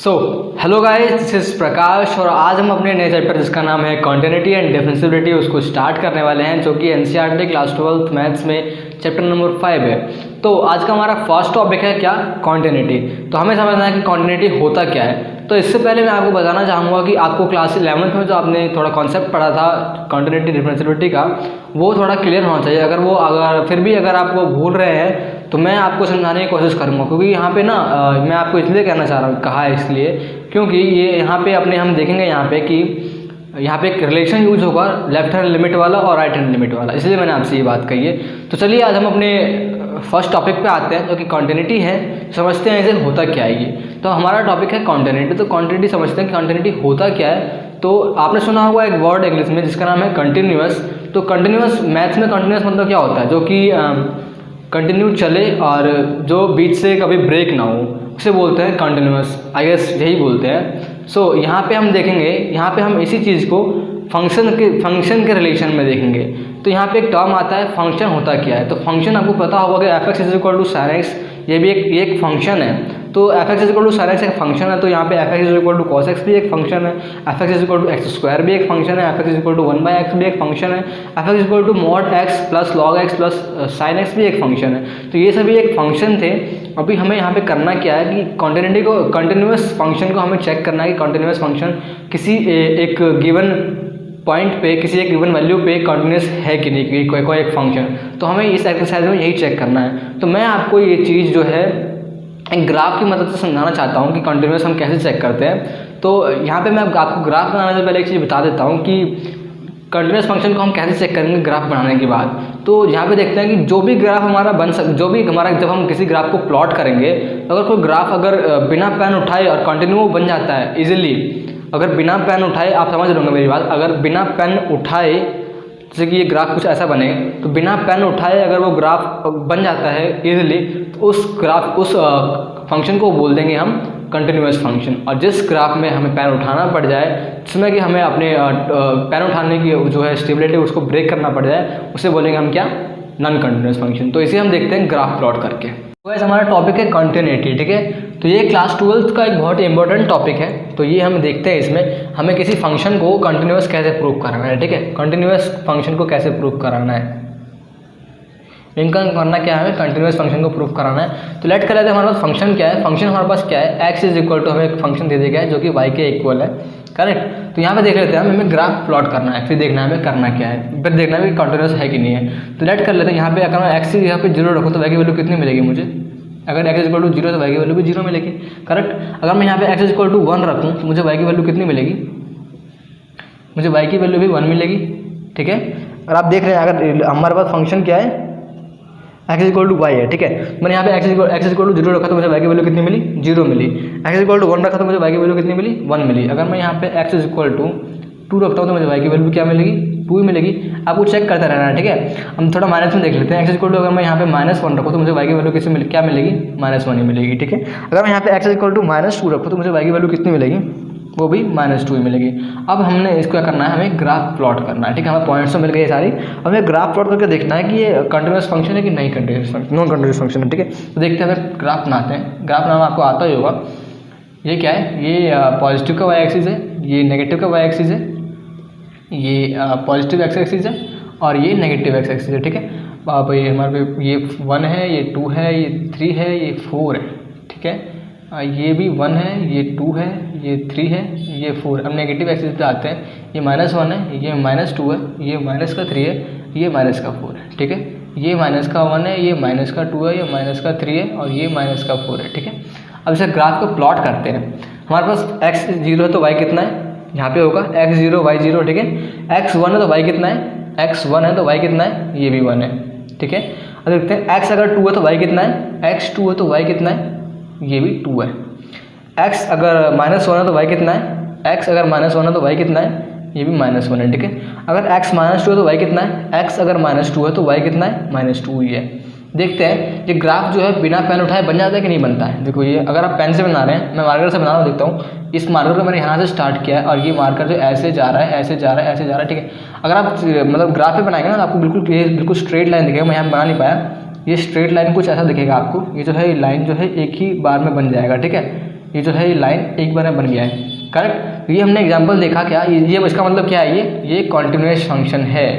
Hello guys, this is प्रकाश और आज हम अपने नए चैप्टर जिसका नाम है कॉन्टिन्यूटी एंड डिफरेंशिएबिलिटी उसको स्टार्ट करने वाले हैं, जो कि एनसीईआरटी क्लास 12th मैथ्स में चैप्टर नंबर 5 है। तो आज का हमारा फर्स्ट टॉपिक है क्या, कॉन्टिन्यूटी। तो हमें समझना है कि कॉन्टिन्यूटी होता क्या है। तो इससे पहले मैं आपको बताना चाहूँगा कि आपको क्लास 11th में जो आपने थोड़ा कॉन्सेप्ट पढ़ा था कॉन्टिन्यूटी डिफरेंशिएबिलिटी का, वो थोड़ा क्लियर होना चाहिए। अगर फिर भी आप वो भूल रहे हैं तो मैं आपको समझाने की कोशिश करूँगा, क्योंकि यहाँ पे ना मैं आपको इसलिए कहना चाह रहा हूँ, कहा है इसलिए क्योंकि ये यहाँ पे हम देखेंगे यहाँ पे कि यहाँ पे एक रिलेशन यूज होगा लेफ्ट हैंड लिमिट वाला और राइट हैंड लिमिट वाला, इसलिए मैंने आपसे ये बात कही है। तो चलिए आज हम अपने फर्स्ट टॉपिक पे आते हैं, जो कि कॉन्टिन्यूटी है। समझते हैं इसे होता क्या है ये। तो हमारा टॉपिक है कॉन्टिन्यूटी। तो कॉन्टिन्यूटी समझते हैं कि कॉन्टिन्यूटी होता क्या है। तो आपने सुना होगा एक वर्ड इंग्लिश में जिसका नाम है कंटिन्यूअस। तो कंटिन्यूअस, मैथ्स में कंटिन्यूअस मतलब क्या होता है, जो कि कंटिन्यू चले और जो बीच से कभी ब्रेक ना हो, उसे बोलते हैं कंटिन्यूअस। आई गेस यही बोलते हैं। सो यहाँ पे हम देखेंगे, यहाँ पे हम इसी चीज़ को फंक्शन के रिलेशन में देखेंगे। तो यहाँ पे एक टर्म आता है फंक्शन होता क्या है। तो फंक्शन आपको पता होगा कि f x is equal to sine x, ये भी एक फंक्शन है। तो f x is equal to sine x एक फंक्शन है। तो यहाँ पे f x is equal to cos x भी एक फंक्शन है, f x is equal to x square भी एक फंक्शन है, f x is equal to 1/x भी एक फंक्शन है, f x is equal to mod x plus log x plus sine x भी एक फंक्शन है। तो ये सभी एक फंक्शन थे। अभी हमें यहाँ पे करना क्या है कि कॉन्टिन्यूटी को, कंटिन्यूअस फंक्शन को हमें चेक करना है कि कंटिन्यूअस फंक्शन किसी एक गिवन पॉइंट पे, किसी एक गिवन वैल्यू पे कंटिन्यूअस है कि नहीं, कोई एक फंक्शन। तो हमें इस एक्सरसाइज में यही चेक करना है। तो मैं आपको ये चीज़ जो है एक ग्राफ की मदद से समझाना चाहता हूँ कि कंटिन्यूअस हम कैसे चेक करते हैं। तो यहाँ पे मैं आपको ग्राफ बनाने से पहले एक चीज़ बता देता हूँ कि कंटिन्यूअस फंक्शन को हम कैसे चेक करेंगे ग्राफ बनाने के बाद। तो यहाँ पे देखते हैं कि जो भी ग्राफ हमारा जब हम किसी ग्राफ को प्लॉट करेंगे, अगर कोई ग्राफ बिना पेन उठाए और कंटिन्यू बन जाता है इजीली, अगर बिना पेन उठाए, आप समझ रहे होंगे मेरी बात, अगर बिना पेन उठाए, जैसे कि ये ग्राफ कुछ ऐसा बने, तो बिना पेन उठाए अगर वो ग्राफ बन जाता है इजीली, तो उस फंक्शन को बोल देंगे हम कंटिन्यूअस फंक्शन। और जिस ग्राफ में हमें पेन उठाना पड़ जाए, जिसमें कि हमें अपने पेन उठाने की जो है स्टेबिलिटी उसको ब्रेक करना पड़ जाए, उसे बोलेंगे हम क्या, नॉन कंटिन्यूअस फंक्शन। तो इसे हम देखते हैं ग्राफ प्लॉट करके। तो वैसे हमारा टॉपिक है कंटिन्यूटी, ठीक है। तो ये क्लास 12th का एक बहुत इंपॉर्टेंट टॉपिक है। तो ये हम देखते हैं, इसमें हमें किसी फंक्शन को कंटिन्यूअस कैसे प्रूव कराना है, ठीक है। कंटिन्यूअस फंक्शन को कैसे प्रूव कराना है, इनका करना क्या है, कंटिन्यूअस फंक्शन को प्रूव कराना है। तो लेट कर लेते हैं हमारे पास फंक्शन क्या है। फंक्शन हमारे पास क्या है, एक्स इज इक्वल टू, हमें एक फंक्शन दे दिया गया है जो कि वाई के इक्वल है, करेक्ट। तो यहाँ पे देख लेते हैं हमें ग्राफ प्लॉट करना है, फिर देखना है हमें करना क्या है, फिर देखना है कि कंटिन्यूअस है कि नहीं है। तो लेट कर लेते हैं यहाँ पे, अगर मैं एक्स यहाँ पे 0 रखूँ तो वाई की वैल्यू कितनी मिलेगी मुझे, अगर एक्स इज इक्वल टू 0 तो वाई की वैल्यू भी 0 मिलेगी, करेक्ट। अगर मैं यहाँ पे एक्स इज इक्वल टू 1 रखूँ तो मुझे वाई की वैल्यू कितनी मिलेगी, मुझे वाई की वैल्यू भी 1 मिलेगी, ठीक है। और आप देख रहे हैं अगर हमारे पास फंक्शन क्या है, x is equal to y है, ठीक है। मैंने यहाँ पे एक्स इज इक्वल टू 0 रखा तो मुझे वाई की वैल्यू कितनी मिली, 0 मिली। एक्स इज इक्वल टू 1 रखा तो मुझे वाई की वैल्यू कितनी मिली, 1 मिली। अगर मैं यहाँ पे एक्स इज इक्वल टू 2 रखता हूँ तो मुझे वाई की वैल्यू क्या मिलेगी, 2 मिलेगी। आपको चेक करते रहना है, ठीक है। हम थोड़ा माइनस में देख लेते हैं। एक्स इज इक्वल टू अगर मैं यहाँ पे -1 रखूँ तो मुझे वाई की वैल्यू किससे क्या मिलेगी, -1 ही मिलेगी, ठीक है। अगर मैं यहाँ पे एक्स इज इक्वल टू -2 रखूँ तो मुझे वाई की वैल्यू कितनी मिलेगी, वो भी -2 ही मिलेगी। अब हमने इसको क्या करना है, हमें ग्राफ प्लॉट करना है, ठीक है। हमें पॉइंट्स तो मिल गए सारी, हमें ग्राफ प्लॉट करके देखना है कि ये कंटिन्यूअस फंक्शन है कि नहीं continuous function, non continuous function है, ठीक है। तो देखते हैं, हमें ग्राफ बनाते हैं। ग्राफ बनाना आपको आता ही होगा। ये क्या है, ये पॉजिटिव का वाई एक्सिस है, ये नेगेटिव का वाई एक्सिस है, ये पॉजिटिव एक्स एक्सिस है और ये नेगेटिव एक्स एक्सिस है, ठीक है। अब ये हमारे पे ये 1 है, ये 2 है, ये 3 है, ये 4 है, ठीक है। ये भी 1 है, ये 2 है, ये 3 है, ये 4। अब नेगेटिव एक्सिस पे आते हैं, ये -1 है, ये -2 है, ये -3 है, ये -4 है, ठीक है। ये -1 है, ये -2 है, ये -3 है और ये -4 है, ठीक है। अब इसे ग्राफ को प्लॉट करते हैं। हमारे पास x 0 है तो y कितना है, यहाँ पे होगा x 0 y 0, ठीक है। x 1 है तो y कितना है, x 1 है तो y कितना है, ये भी 1 है, ठीक है। अब देखते हैं x अगर 2 है तो y कितना है, x 2 है तो y कितना है, ये भी 2 है। x अगर -1 है तो y कितना है, x अगर -1 है तो y कितना है, ये भी -1 है, ठीक है। अगर x -2 है तो y कितना है, x अगर -2 है तो y कितना है, -2 ही है। देखते हैं ये ग्राफ जो है बिना पेन उठाए बन जाता है कि नहीं बनता है। देखो ये अगर आप पेन से बना रहे हैं, मैं मार्कर से बना रहा हूँ, देखता हूँ इस मार्कर को मैंने यहाँ से स्टार्ट किया है और ये मार्कर जो ऐसे जा रहा है, ऐसे जा रहा है, ऐसे जा रहा है, ठीक है। अगर आप मतलब ग्राफ पे बनाएंगे ना तो आपको बिल्कुल स्ट्रेट लाइन दिखेगा। मैं यहाँ बना नहीं पाया, ये स्ट्रेट लाइन कुछ ऐसा दिखेगा आपको। ये जो है लाइन जो है एक ही बार में बन जाएगा, ठीक है। ये जो है ये लाइन एक बार में बन गया है, करेक्ट। ये हमने एग्जांपल देखा क्या, ये इसका मतलब क्या है, ये कॉन्टिन्यूस फंक्शन है,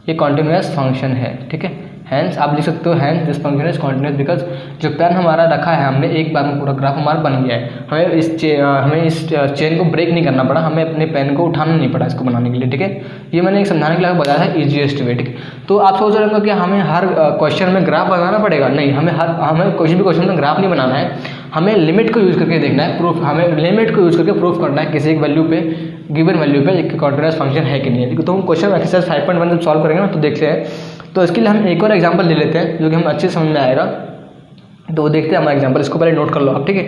ये कॉन्टिन्यूस फंक्शन है, ठीक है। हैंस आप लिख सकते हो hence this function is continuous because जो पेन हमारा रखा है हमने एक बार में पूरा ग्राफ हमारा बन गया है, हमें इस चेन को ब्रेक नहीं करना पड़ा, हमें अपने पेन को उठाना नहीं पड़ा इसको बनाने के लिए, ठीक है। ये मैंने एक समझाने के लिए बताया था ईजीएस्ट वे, ठीक है। तो आप सोच रहे होंगे कि हमें हर क्वेश्चन में ग्राफ बनाना पड़ेगा, नहीं, हमें कोई भी क्वेश्चन में ग्राफ नहीं बनाना है, हमें लिमिट को यूज़ करके देखना है, प्रूफ, हमें लिमिट को यूज़ करके प्रूफ करना है किसी एक वैल्यू पे, गिवन वैल्यू पे एक कॉन्टिन्यूस फंक्शन है कि नहीं है। तो हम क्वेश्चन एक्सरसाइज 5.1 जब सॉल्व करेंगे ना तो देखते हैं, तो इसके लिए हम एक और एग्जांपल ले लेते हैं जो कि हम अच्छे समझ में आएगा। तो वो देखते हैं हमारा एग्जांपल, इसको पहले नोट कर लो आप, ठीक है।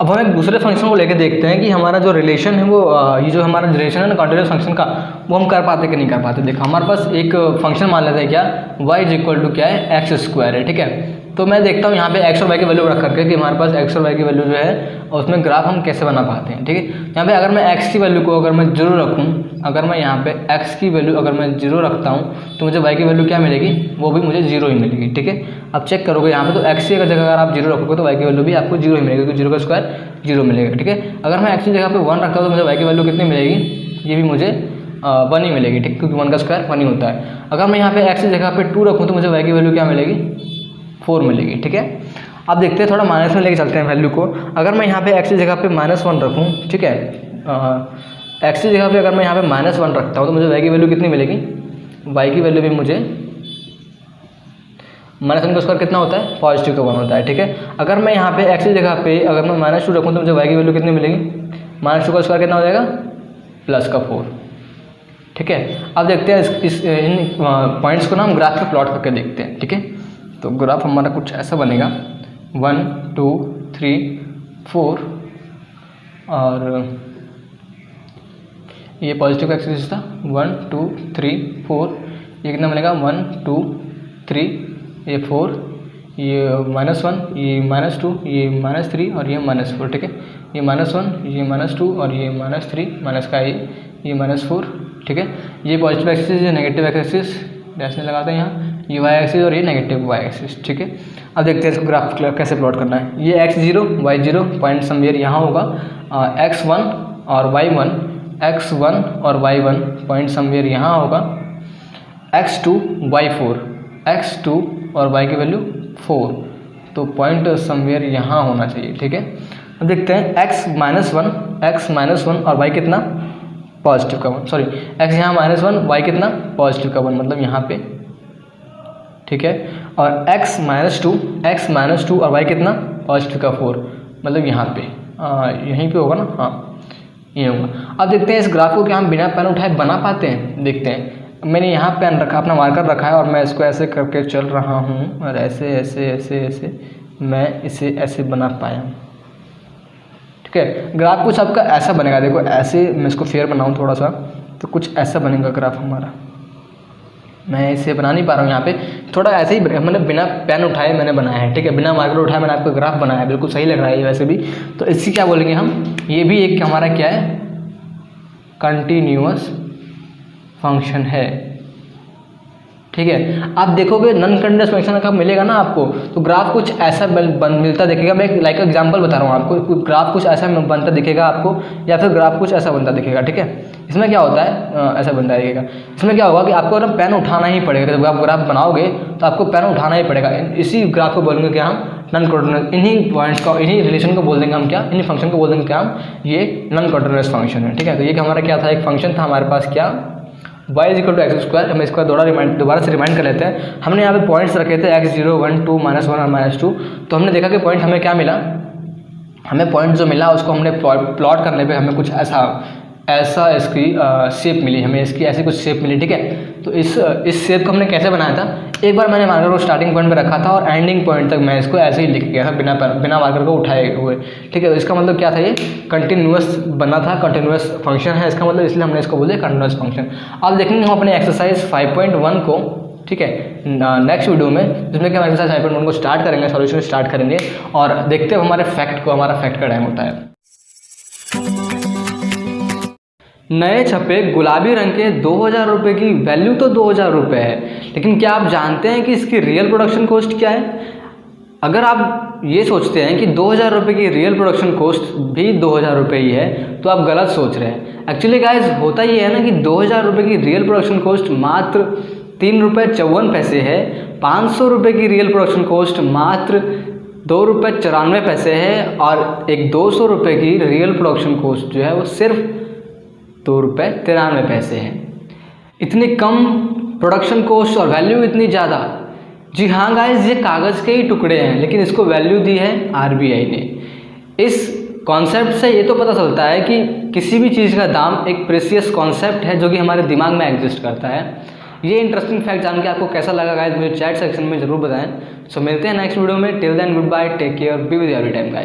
अब हम एक दूसरे फंक्शन को लेकर देखते हैं कि हमारा जो रिलेशन है वो ये जो हमारा रिलेशन है ना कॉन्टिन्यूस फंक्शन का, वो हम कर पाते कि नहीं कर पाते। देखो हमारे पास एक फंक्शन मान लेते हैं क्या, y इज इक्वल टू क्या है, एक्स स्क्वायर है, ठीक है। तो मैं देखता हूँ यहाँ पे एक्स और वाई की वैल्यू रख करके कि हमारे पास एक्स और वाई की वैल्यू जो है और उसमें ग्राफ हम कैसे बना पाते हैं, ठीक है। यहाँ पे अगर मैं एक्स की वैल्यू को अगर मैं 0 रखूँ, अगर मैं यहाँ पे एक्स की वैल्यू अगर मैं 0 रखता हूँ तो मुझे वाई की वैल्यू क्या मिलेगी, वो भी मुझे 0 ही मिलेगी, ठीक है। अब चेक करोगे यहाँ पे तो एक्स की जगह अगर आप 0 रखोगे तो वाई की वैल्यू भी आपको 0 ही मिलेगी, क्योंकि 0 का स्क्वायर 0 मिलेगा, ठीक है। अगर मैं एक्स की जगह पे 1 रखता हूँ तो मुझे वाई की वैल्यू कितनी मिलेगी, ये भी मुझे 1 ही मिलेगी, ठीक, क्योंकि 1 का स्क्वायर 1 ही होता है। अगर मैं यहाँ पे एक्स की जगह पे 2 रखूँ तो मुझे वाई की वैल्यू क्या मिलेगी, 4 मिलेगी, ठीक है। अब देखते हैं, थोड़ा माइनस में लेके चलते हैं वैल्यू को। अगर मैं यहाँ पे एक्स की जगह पे -1 रखूँ, ठीक है, एक्स की जगह पे अगर मैं यहाँ पे -1 रखता हूँ तो मुझे वाई की वैल्यू कितनी मिलेगी, वाई की वैल्यू भी मुझे -1 का स्क्वायर कितना होता है, पॉजिटिव का 1 होता है, ठीक है। अगर मैं यहाँ पे एक्स की जगह पे अगर मैं -2 रखूँ तो मुझे वाई की वैल्यू कितनी मिलेगी, -2 का स्क्वायर कितना हो जाएगा, +4, ठीक है। अब देखते हैं इन पॉइंट्स को ना हम ग्राफ पे प्लॉट करके देखते हैं, ठीक है। तो ग्राफ हमारा कुछ ऐसा बनेगा 1 2 3 4 और ये पॉजिटिव का एक्सिस था 1 2 3 4, ये कितना बनेगा 1 2 3, ये 4, ये -1, ये -2, ये -3 और ये -4, ठीक है। ये -1, ये -2 और ये -3 माइनस का ये -4, ठीक है। ये पॉजिटिव एक्सिस, ये नेगेटिव एक्सिस डैश में लगाते हैं यहाँ, ये वाई एक्सिस और ये नेगेटिव वाई एक्सिस, ठीक है। अब देखते हैं इसको ग्राफ कैसे प्लॉट करना है। ये x0 y0 पॉइंट समवेयर यहाँ होगा, x1 और y1, x1 और y1 पॉइंट समवेयर यहाँ होगा, x2 y4, x2 और y की वैल्यू 4, तो पॉइंट समवेयर यहाँ होना चाहिए, ठीक है। अब देखते हैं x-1 और y कितना, पॉजिटिव का 1, सॉरी x यहाँ -1 y कितना, पॉजिटिव का 1, मतलब यहाँ पे, ठीक है। और x-2 और y कितना, पॉजिटिव का 4, मतलब यहाँ पे, यहीं पे होगा ना, हाँ ये होगा। अब देखते हैं इस ग्राफ को क्या हम बिना पेन उठाए बना पाते हैं, देखते हैं। मैंने यहाँ पेन रखा, अपना मार्कर रखा है और मैं इसको ऐसे करके चल रहा हूँ और ऐसे ऐसे ऐसे ऐसे मैं इसे ऐसे बना पाया, ठीक है। ग्राफ कुछ आपका ऐसा बनेगा, देखो ऐसे मैं इसको फेयर बनाऊँ थोड़ा सा तो कुछ ऐसा बनेगा ग्राफ हमारा। मैं इसे बना नहीं पा रहा हूँ यहाँ पे, थोड़ा ऐसे ही मैंने बिना पेन उठाए मैंने बनाया है, ठीक है, बिना मार्कर उठाए मैंने आपको ग्राफ बनाया है, बिल्कुल सही लग रहा है ये वैसे भी। तो इसकी क्या बोलेंगे हम, ये भी एक हमारा क्या है, कंटिन्यूअस फंक्शन है, ठीक है। आप देखोगे नॉन कंटिन्यूअस फंक्शन का मिलेगा ना आपको, तो ग्राफ कुछ ऐसा मिलता दिखेगा। मैं एक लाइक एग्जांपल बता रहा हूँ आपको, ग्राफ कुछ ऐसा बनता दिखेगा आपको, या फिर ग्राफ कुछ ऐसा बनता दिखेगा, ठीक है। इसमें क्या होता है, ऐसा बनता दिखेगा, इसमें क्या होगा कि आपको ना पेन उठाना ही पड़ेगा, जब आप ग्राफ बनाओगे तो आपको पेन उठाना ही पड़ेगा। इसी ग्राफ को बोलेंगे क्या हम, नॉन कंटिन्यूअस। इन्हीं पॉइंट्स को, इन्हीं रिलेशन को बोल देंगे हम क्या, इन्हीं फंक्शन को बोल देंगे क्या हम, ये नॉन कंटिन्यूअस फंक्शन है, ठीक है। तो ये हमारा क्या था, एक फंक्शन था हमारे पास क्या, y is equal to x square. हम इसको दोबारा से रिमाइंड कर लेते हैं। हमने यहाँ पे पॉइंट्स रखे थे x0 1 2 -1 और -2, तो हमने देखा कि पॉइंट हमें क्या मिला, हमें पॉइंट जो मिला उसको हमने प्लॉट करने पे हमें कुछ ऐसा इसकी शेप मिली, हमें इसकी ऐसी कुछ शेप मिली, ठीक है। तो इस शेप को हमने कैसे बनाया था, एक बार मैंने मार्कर को स्टार्टिंग पॉइंट पे रखा था और एंडिंग पॉइंट तक मैं इसको ऐसे ही लिख गया था बिना मार्कर को उठाए हुए, ठीक है। तो इसका मतलब क्या था, ये कंटिन्यूअस बना था, कंटिन्यूअस फंक्शन है इसका मतलब, इसलिए हमने इसको बोले कंटिन्यूअस फंक्शन। अब देखेंगे हम अपने एक्सरसाइज 5.1 को, ठीक है, नेक्स्ट वीडियो में, जिसमें कि हम एक्सरसाइज 5.1 को स्टार्ट करेंगे, सॉल्यूशन स्टार्ट करेंगे और देखते हैं हमारे फैक्ट को, हमारा फैक्ट का टाइम होता है। नए छपे गुलाबी रंग के 2000 रुपये की वैल्यू तो 2000 रुपये है, लेकिन क्या आप जानते हैं कि इसकी रियल प्रोडक्शन कॉस्ट क्या है? अगर आप ये सोचते हैं कि 2000 रुपये की रियल प्रोडक्शन कॉस्ट भी 2000 रुपये ही है, तो आप गलत सोच रहे हैं। एक्चुअली गाइज होता ये है ना कि 2000 रुपये की रियल प्रोडक्शन कॉस्ट मात्र 3 रुपये 54 पैसे है। 500 रुपये की रियल प्रोडक्शन कॉस्ट मात्र 2 रुपये 94 पैसे है, और एक 200 रुपये की रियल प्रोडक्शन कॉस्ट जो है वो सिर्फ 2 रुपये 93 पैसे है। इतनी कम प्रोडक्शन कॉस्ट और वैल्यू इतनी ज़्यादा। जी हाँ गाइज, ये कागज़ के ही टुकड़े हैं, लेकिन इसको वैल्यू दी है आरबीआई ने। इस कॉन्सेप्ट से ये तो पता चलता है कि किसी भी चीज़ का दाम एक प्रेशियस कॉन्सेप्ट है जो कि हमारे दिमाग में एग्जिस्ट करता है। ये इंटरेस्टिंग फैक्ट जान के आपको कैसा लगा गाइज, मुझे चैट सेक्शन में ज़रूर बताएं। सो मिलते हैं नेक्स्ट वीडियो में। Till then goodbye, take care, be with every time guys.